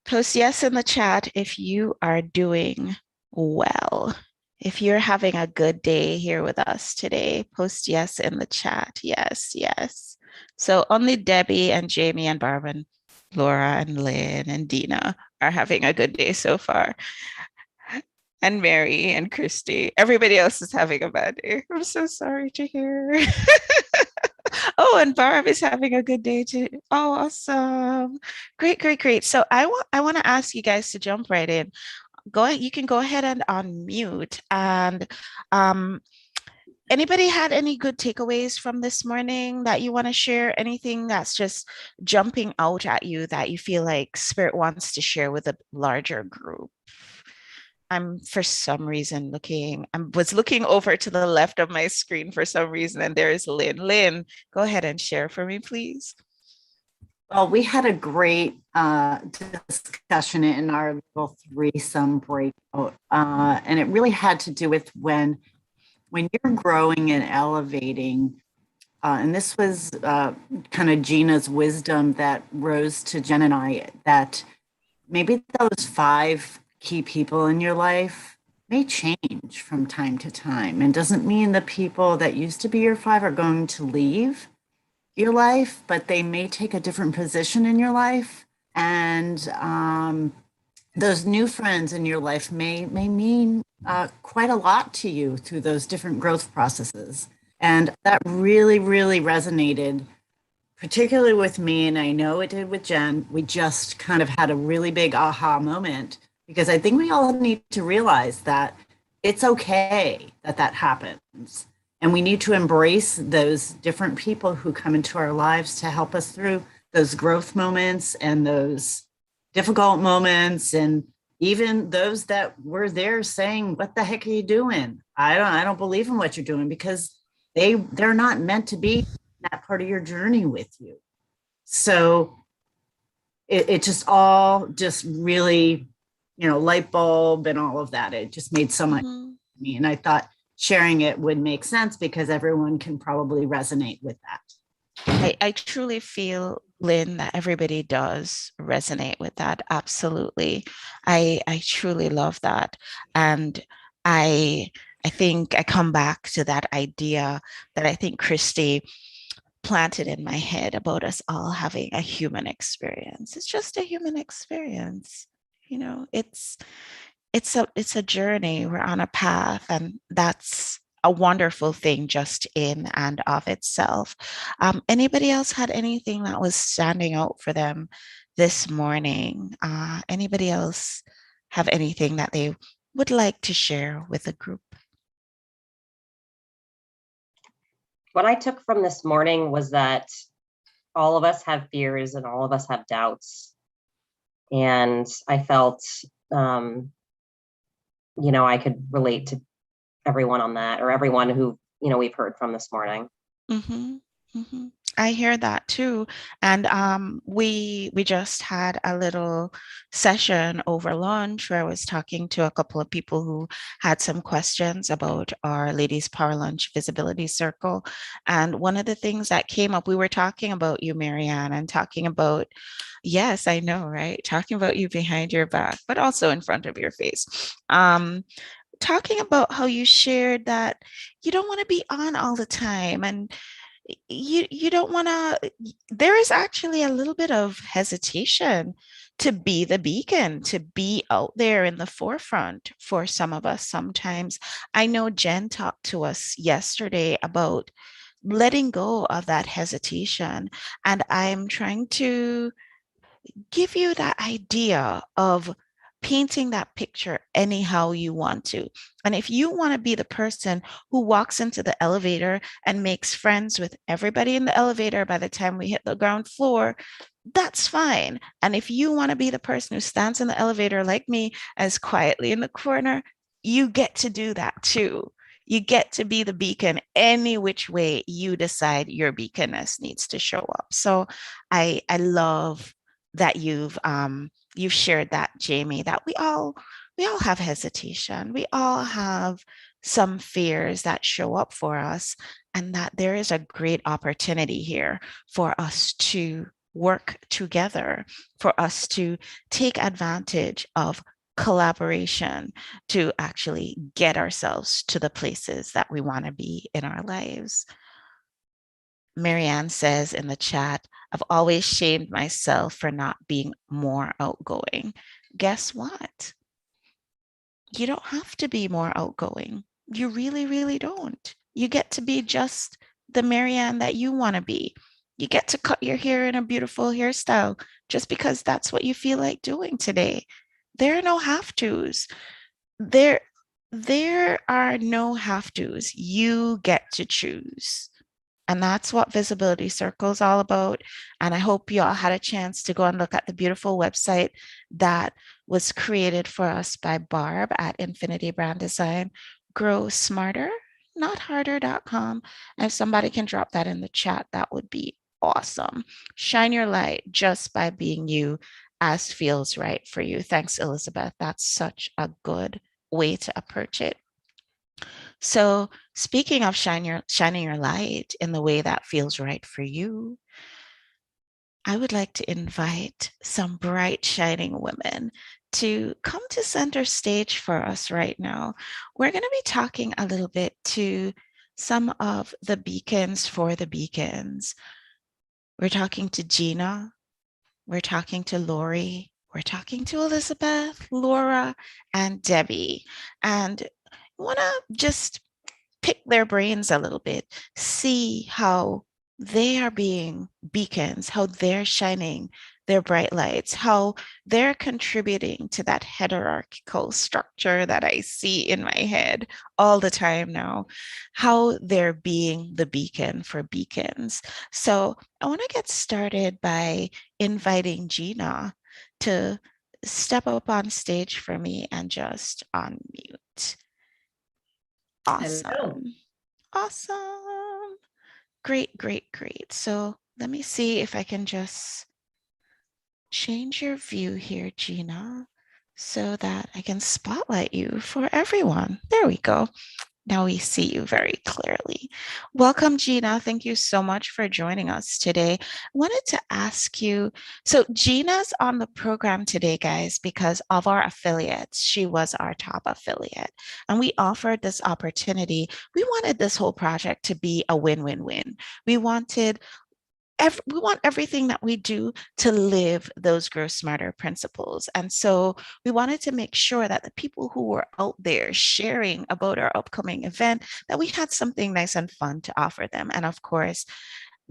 Post yes in the chat if you are doing well. If you're having a good day here with us today, post yes in the chat. Yes, yes. So only Debbie and Jamie and Barb and Laura and Lynn and Dina are having a good day so far. And Mary and Christy. Everybody else is having a bad day. I'm so sorry to hear. Oh, and Barb is having a good day too. Oh, awesome. Great, great, great. So I want to ask you guys to jump right in. Go ahead, you can go ahead and unmute. And um, anybody had any good takeaways from this morning that you want to share? Anything that's just jumping out at you that you feel like Spirit wants to share with a larger group? I'm for some reason I was looking over to the left of my screen for some reason, and there is Lynn. Lynn, go ahead and share for me, please. Well, we had a great discussion in our little threesome breakout, and it really had to do with when you're growing and elevating. And this was kind of Gina's wisdom that rose to Jen and I, that maybe those five key people in your life may change from time to time, and doesn't mean the people that used to be your five are going to leave your life, but they may take a different position in your life. And those new friends in your life may mean quite a lot to you through those different growth processes. And that really, really resonated, particularly with me. And I know it did with Jen. We just kind of had a really big aha moment because I think we all need to realize that it's okay that that happens. And we need to embrace those different people who come into our lives to help us through those growth moments and those difficult moments, and even those that were there saying, "What the heck are you doing? I don't believe in what you're doing," because they're not meant to be that part of your journey with you. So it just all just really, light bulb and all of that. It just made so much Mhm. to me. And I thought sharing it would make sense because everyone can probably resonate with that. I truly feel, Lynn, that everybody does resonate with that. Absolutely. I truly love that. And I I think I come back to that idea that I think Christy planted in my head about us all having a human experience. It's just a human experience. It's a journey. We're on a path, and that's a wonderful thing just in and of itself. Anybody else had anything that was standing out for them this morning? Anybody else have anything that they would like to share with the group? What I took from this morning was that all of us have fears and all of us have doubts. And I felt, I could relate to everyone on that, or everyone who, we've heard from this morning. Mm-hmm, mm-hmm. I hear that too. And we just had a little session over lunch where I was talking to a couple of people who had some questions about our Ladies Power Lunch Visibility Circle. And one of the things that came up, we were talking about you, Marianne, and talking about, yes, I know, right? Talking about you behind your back, but also in front of your face. Talking about how you shared that you don't want to be on all the time, and you don't want to, there is actually a little bit of hesitation to be the beacon, to be out there in the forefront for some of us sometimes. I know Jen talked to us yesterday about letting go of that hesitation, and I'm trying to give you that idea of painting that picture anyhow you want to. And if you want to be the person who walks into the elevator and makes friends with everybody in the elevator by the time we hit the ground floor, that's fine. And if you want to be the person who stands in the elevator like me, as quietly in the corner, you get to do that too. You get to be the beacon any which way you decide your beaconness needs to show up. So I love that you've shared that, Jamie, that we all have hesitation. We all have some fears that show up for us, and that there is a great opportunity here for us to work together for us to take advantage of collaboration to actually get ourselves to the places that we want to be in our lives. Marianne says in the chat, I've always shamed myself for not being more outgoing. Guess what? You don't have to be more outgoing. You really, really don't. You get to be just the Marianne that you want to be. You get to cut your hair in a beautiful hairstyle just because that's what you feel like doing today. There are no have tos. There, there are no have tos. You get to choose. And that's what Visibility Circle is all about. And I hope you all had a chance to go and look at the beautiful website that was created for us by Barb at Infinity Brand Design. Grow smarter, not harder.com. And if somebody can drop that in the chat, that would be awesome. Shine your light just by being you as feels right for you. Thanks, Elizabeth. That's such a good way to approach it. So, speaking of shining your light in the way that feels right for you, I would like to invite some bright, shining women to come to center stage for us right now. We're going to be talking a little bit to some of the beacons for the beacons. We're talking to Gina, we're talking to Lori, we're talking to Elizabeth, Laura, and Debbie. And I want to just pick their brains a little bit, see how they are being beacons, how they're shining their bright lights, how they're contributing to that hierarchical structure that I see in my head all the time now, how they're being the beacon for beacons. So I want to get started by inviting Gina to step up on stage for me and just unmute. Awesome. Hello. Awesome. Great, great, great. So let me see if I can just change your view here, Gina, so that I can spotlight you for everyone. There we go. Now we see you very clearly. Welcome, Gina. Thank you so much for joining us today. I wanted to ask you, so Gina's on the program today, guys, because of our affiliates. She was our top affiliate, and we offered this opportunity. We wanted this whole project to be a win-win-win. We wanted we want everything that we do to live those grow smarter principles. And so we wanted to make sure that the people who were out there sharing about our upcoming event, that we had something nice and fun to offer them. And of course,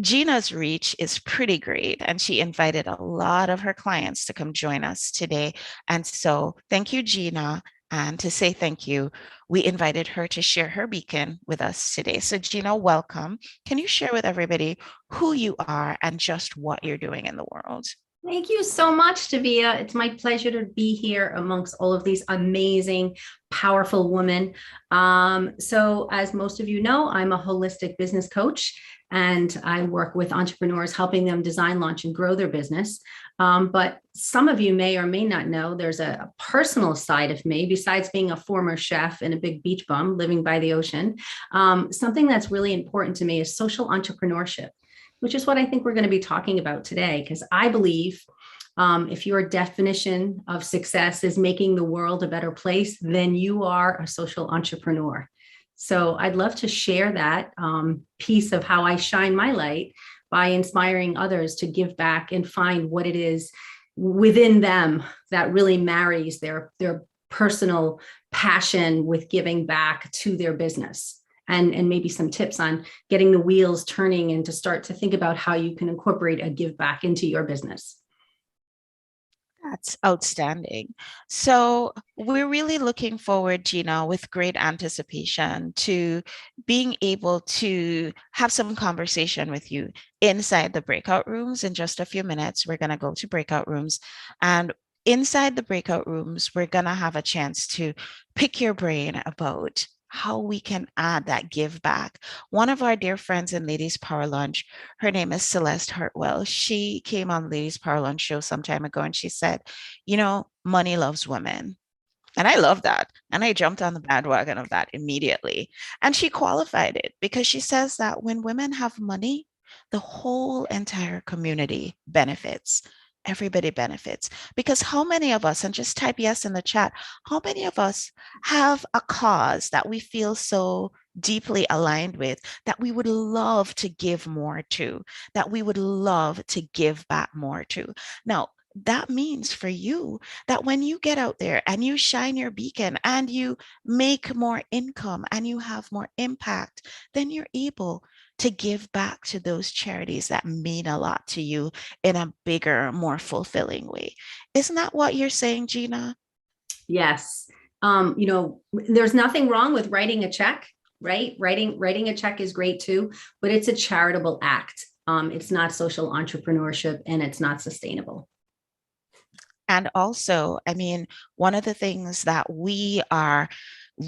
Gina's reach is pretty great, and she invited a lot of her clients to come join us today. And so thank you, Gina. And to say thank you, we invited her to share her beacon with us today. So Gina, welcome. Can you share with everybody who you are and just what you're doing in the world? Thank you so much, Tavia. It's my pleasure to be here amongst all of these amazing, powerful women. So as most of you know, I'm a holistic business coach, and I work with entrepreneurs, helping them design, launch, and grow their business. But some of you may or may not know there's a personal side of me, besides being a former chef and a big beach bum living by the ocean. Something that's really important to me is social entrepreneurship, which is what I think we're going to be talking about today, because I believe if your definition of success is making the world a better place, then you are a social entrepreneur. So I'd love to share that piece of how I shine my light by inspiring others to give back and find what it is within them that really marries their personal passion with giving back to their business. And maybe some tips on getting the wheels turning and to start to think about how you can incorporate a give back into your business. That's outstanding. So we're really looking forward, Gina, with great anticipation to being able to have some conversation with you inside the breakout rooms. In just a few minutes, we're going to go to breakout rooms, and inside the breakout rooms, we're going to have a chance to pick your brain about how we can add that give back. One of our dear friends in Ladies Power Lunch, her name is Celeste Hartwell. She came on Ladies Power Lunch show some time ago, and she said, you know, money loves women. And I love that. And I jumped on the bandwagon of that immediately. And she qualified it because she says that when women have money, the whole entire community benefits. Everybody benefits. Because how many of us, and just type yes in the chat, how many of us have a cause that we feel so deeply aligned with that we would love to give more to, that we would love to give back more to? Now, that means for you that when you get out there and you shine your beacon and you make more income and you have more impact, then you're able to give back to those charities that mean a lot to you in a bigger, more fulfilling way. Isn't that what you're saying, Gina? Yes. There's nothing wrong with writing a check, right? Writing a check is great too, but it's a charitable act. It's not social entrepreneurship and it's not sustainable. And also, I mean, one of the things that we are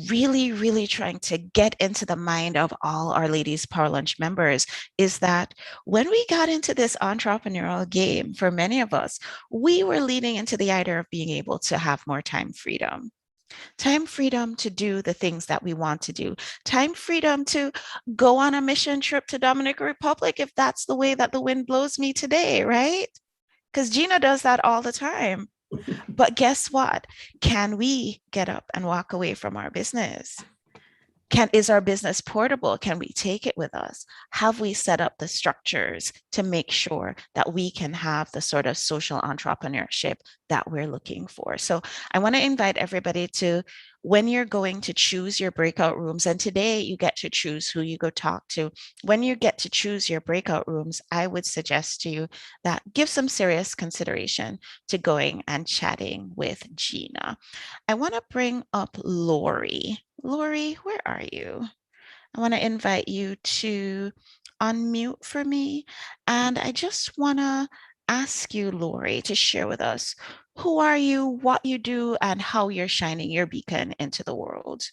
really, really trying to get into the mind of all our Ladies Power Lunch members is that when we got into this entrepreneurial game, for many of us, we were leaning into the idea of being able to have more time freedom to do the things that we want to do, time freedom to go on a mission trip to Dominican Republic if that's the way that the wind blows me today, right? Because Gina does that all the time. But guess what? Can we get up and walk away from our business? Is our business portable? Can we take it with us? Have we set up the structures to make sure that we can have the sort of social entrepreneurship that we're looking for? So I want to invite everybody to, when you're going to choose your breakout rooms, and today you get to choose who you go talk to. When you get to choose your breakout rooms, I would suggest to you that give some serious consideration to going and chatting with Gina. I want to bring up Lori. Lori, where are you? I want to invite you to unmute for me. And I just want to ask you, Lori, to share with us who are you, what you do, and how you're shining your beacon into the world.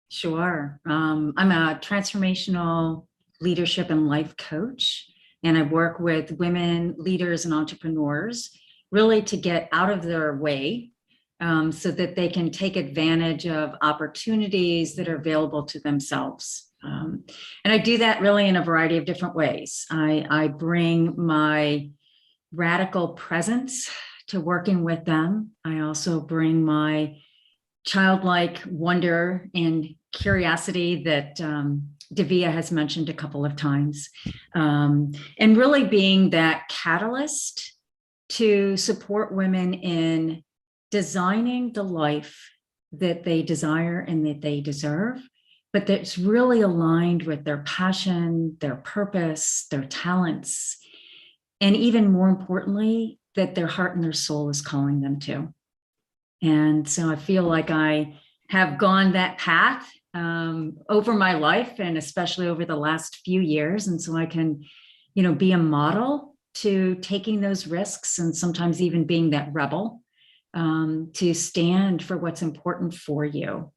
Sure. I'm a transformational leadership and life coach, and I work with women leaders and entrepreneurs really to get out of their way so that they can take advantage of opportunities that are available to themselves. And I do that really in a variety of different ways. I bring my radical presence to working with them. I also bring my childlike wonder and curiosity that Divya has mentioned a couple of times, and really being that catalyst to support women in designing the life that they desire and that they deserve, but that's really aligned with their passion, their purpose, their talents, and even more importantly, that their heart and their soul is calling them to. And so I feel like I have gone that path over my life, and especially over the last few years. And so I can, be a model to taking those risks and sometimes even being that rebel to stand for what's important for you.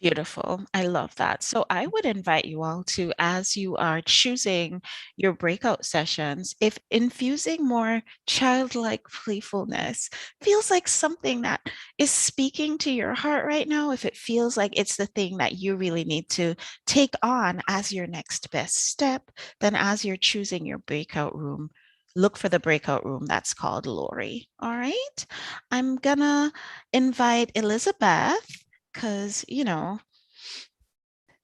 Beautiful. I love that. So I would invite you all to, as you are choosing your breakout sessions, if infusing more childlike playfulness feels like something that is speaking to your heart right now, if it feels like it's the thing that you really need to take on as your next best step, then as you're choosing your breakout room, look for the breakout room that's called Lori. All right. I'm gonna invite Elizabeth because,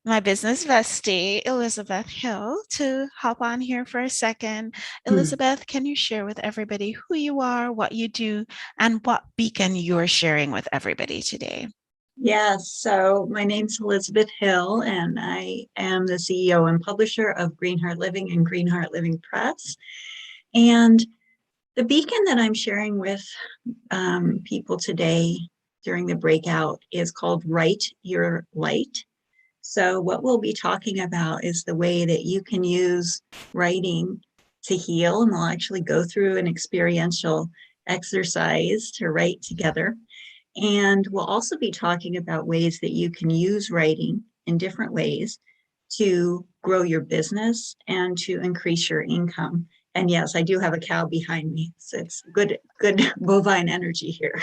my business bestie, Elizabeth Hill, to hop on here for a second. Elizabeth, can you share with everybody who you are, what you do, and what beacon you're sharing with everybody today? Yes, so my name's Elizabeth Hill, and I am the CEO and publisher of Greenheart Living and Greenheart Living Press. And the beacon that I'm sharing with people today during the breakout is called Write Your Light. So what we'll be talking about is the way that you can use writing to heal, and we'll actually go through an experiential exercise to write together. And we'll also be talking about ways that you can use writing in different ways to grow your business and to increase your income. And yes, I do have a cow behind me, so it's good bovine energy here.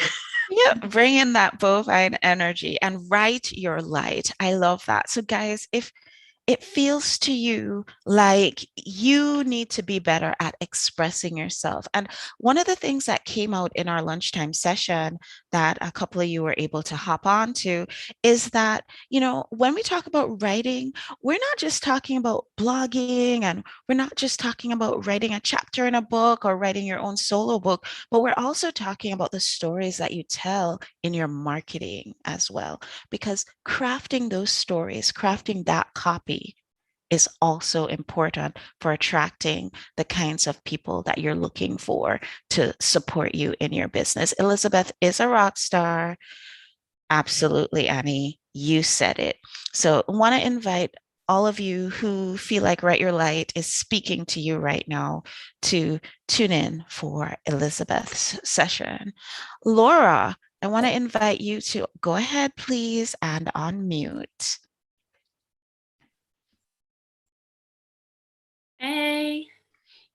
Yeah, bring in that bovine energy and write your light. I love that. So guys, if it feels to you like you need to be better at expressing yourself. And one of the things that came out in our lunchtime session that a couple of you were able to hop on to is that, when we talk about writing, we're not just talking about blogging, and we're not just talking about writing a chapter in a book or writing your own solo book, but we're also talking about the stories that you tell in your marketing as well. Because crafting those stories, crafting that copy is also important for attracting the kinds of people that you're looking for to support you in your business. Elizabeth is a rock star. Absolutely, Annie. You said it. So I want to invite all of you who feel like Write Your Light is speaking to you right now to tune in for Elizabeth's session. Laura, I want to invite you to go ahead, please, and unmute. Hey.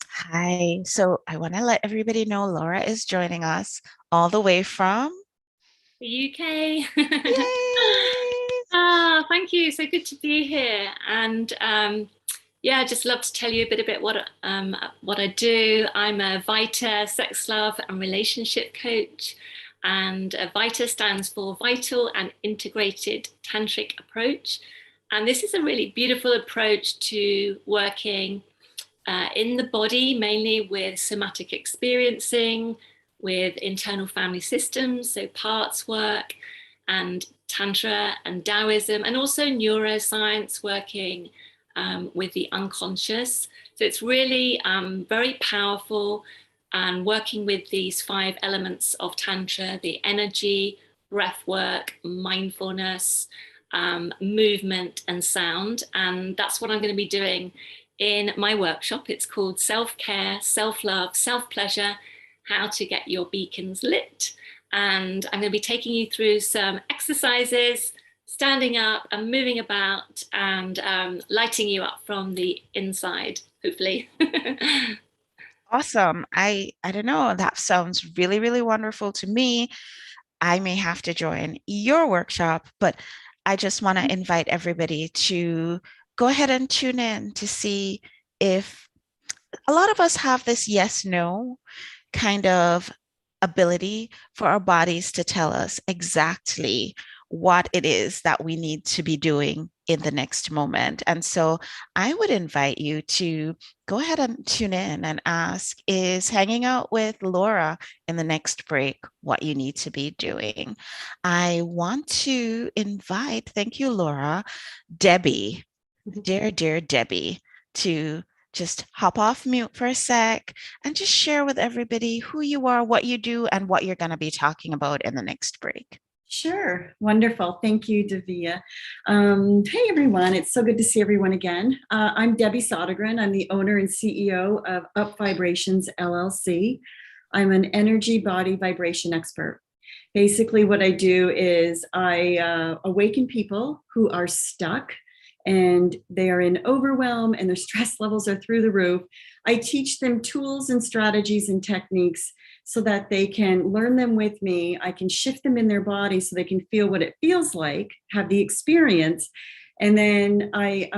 Hi. So I want to let everybody know Laura is joining us all the way from The UK. Yay! Thank you. So good to be here. And yeah, I just love to tell you a bit about what I do. I'm a Vita sex, love, and relationship coach. And Vita stands for Vital and Integrated Tantric Approach. And this is a really beautiful approach to working in the body, mainly with somatic experiencing, with internal family systems, so parts work, and Tantra and Taoism, and also neuroscience, working with the unconscious. So it's really very powerful, and working with these 5 elements of Tantra: the energy, breath work, mindfulness, movement, and sound. And that's what I'm going to be doing in my workshop. It's called Self-Care, Self-Love, Self-Pleasure, How to Get Your Beacons Lit. And I'm going to be taking you through some exercises, standing up and moving about, and lighting you up from the inside, hopefully. Awesome. I don't know. That sounds really, really wonderful to me. I may have to join your workshop, but I just want to invite everybody to go ahead and tune in to see if a lot of us have this yes, no kind of ability for our bodies to tell us exactly what it is that we need to be doing in the next moment. And so I would invite you to go ahead and tune in and ask, is hanging out with Laura in the next break what you need to be doing? I want to invite, thank you, Laura, Debbie, dear Debbie, to just hop off mute for a sec and just share with everybody who you are, what you do, and what you're going to be talking about in the next break. Sure. Wonderful. Thank you, Davia. Hey, everyone. It's so good to see everyone again. I'm Debbie Sodergren. I'm the owner and CEO of Up Vibrations, LLC. I'm an energy body vibration expert. Basically, what I do is I awaken people who are stuck and they are in overwhelm and their stress levels are through the roof. I teach them tools and strategies and techniques so that they can learn them with me. I can shift them in their body so they can feel what it feels like, have the experience. And then I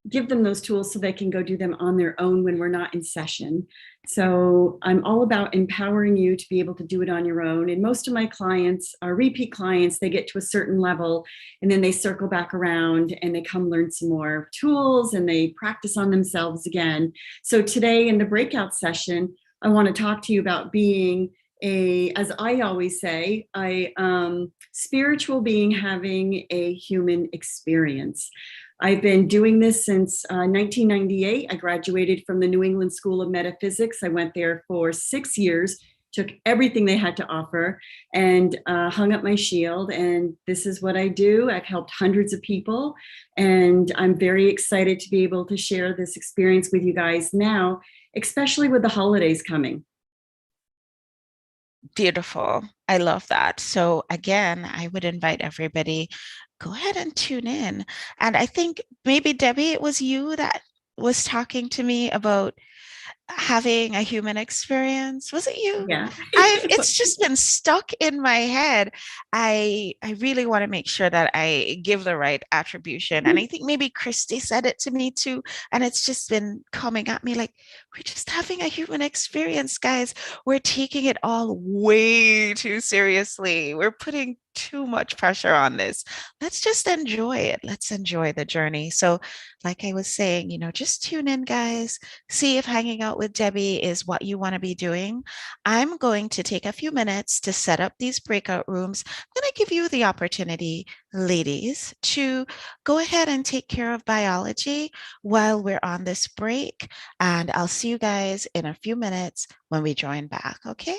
give them those tools so they can go do them on their own when we're not in session. So I'm all about empowering you to be able to do it on your own. And most of my clients are repeat clients. They get to a certain level and then they circle back around and they come learn some more tools and they practice on themselves again. So today in the breakout session, I want to talk to you about being as I always say, spiritual being having a human experience. I've been doing this since 1998. I graduated from the New England School of Metaphysics. I went there for 6 years, took everything they had to offer, and hung up my shield. And this is what I do. I've helped hundreds of people, and I'm very excited to be able to share this experience with you guys now, especially with the holidays coming. Beautiful. I love that. So again, I would invite everybody, go ahead and tune in. And I think maybe Debbie, it was you that was talking to me about having a human experience. Was it you? Yeah. It's just been stuck in my head. I really want to make sure that I give the right attribution. And I think maybe Christy said it to me too. And it's just been coming at me like, we're just having a human experience, guys. We're taking it all way too seriously. We're putting too much pressure on this. Let's just enjoy it. Let's enjoy the journey. So, like I was saying, just tune in, guys. See if hanging out with Debbie is what you want to be doing. I'm going to take a few minutes to set up these breakout rooms. I'm going to give you the opportunity, ladies, to go ahead and take care of biology while we're on this break. And I'll see you guys in a few minutes when we join back. Okay?